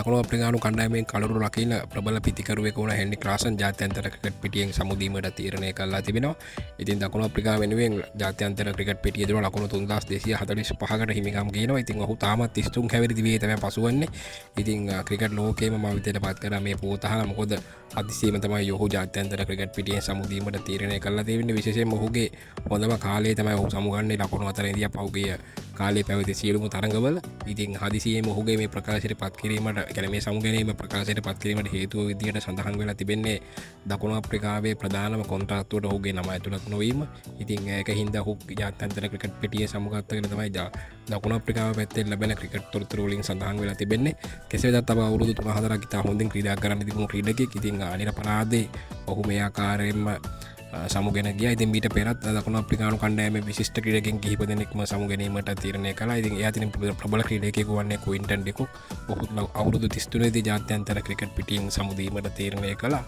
දකුණු අප්‍රිකානු කණ්ඩායමෙන් කලුරු රකින්න ප්‍රබල පිතිකරුවෙකු වුණ හෙන්රි ක්ලාසන් ජාත්‍යන්තර ක්‍රිකට් පිටියෙන් සමුදීමට තීරණය කළා තිබෙනවා. ඉතින් දකුණු අප්‍රිකාව වෙනුවෙන් ජාත්‍යන්තර ක්‍රිකට් පිටියේ දුර ලකුණු 3245කට හිමිකම් ගේනවා. ඉතින් ඔහු තාමත් 33 හැවිරිදි වියේ තමයි පසුවන්නේ. ඉතින් ක්‍රිකට් ලෝකයේම මවිතයට පත් කරා මේ පෝතහල. මොකද අතිශයම තමයි ඔහු ජාත්‍යන්තර ක්‍රිකට් පිටියෙන් සමුදීමට තීරණය කළා තියෙන්නේ. විශේෂයෙන්ම ඔහුගේ හොඳම කාලය තමයි ඔහු සමුගන්නේ ලකුණු 4 පහුගිය කාලේ පැවති සියලුම තරඟවල. ඉතින් හදිසියෙම ඔහුගේ මේ ප්‍රකාශයට පත් කිරීමට කියන්නේ මේ සමුගැනීම ප්‍රකාශයට පත් කිරීමට හේතුව විදිහට සඳහන් වෙලා තිබෙන්නේ දකුණු අප්‍රිකාවේ ප්‍රධානම කොන්ත්‍රාත්තුවට ඔහුගේ නම ඇතුළත් නොවීම. ඉතින් ඒක හින්දා ඔහු ජාත්‍යන්තර ක්‍රිකට් පිටියේ සමුගත්ත කියලා තමයි දකුණු අප්‍රිකාව පැත්තෙන් ලැබෙන ක්‍රිකට් තොරතුරු වලින් සඳහන් වෙලා තිබෙන්නේ. කෙසේ වෙතත් තව අවුරුදු 3-4ක් ඉතා හොඳින් ක්‍රීඩා කරන්න තිබුණු ක්‍රීඩකෙක්. ඉතින් අනිරපරාදේ ඔහු මේ ආකාරයෙන්ම සමුගෙන ගියා. ඉතින් මීට පෙරත් දකුණු අප්‍රිකානු කණ්ඩායමේ විශිෂ්ට ක්‍රීඩකයන් කිහිප දෙනෙක්ම සමුගැනීමට තීරණය කළා. ඉතින් එයා තින ප්‍රබල ක්‍රීඩකයෙකු වන්නේ කුයින්ටන් ඩිකුක්. ඔහු අවුරුදු 33 දී ජාත්‍යන්තර ක්‍රිකට් පිටියෙන් සමුදීමට තීරණය කළා.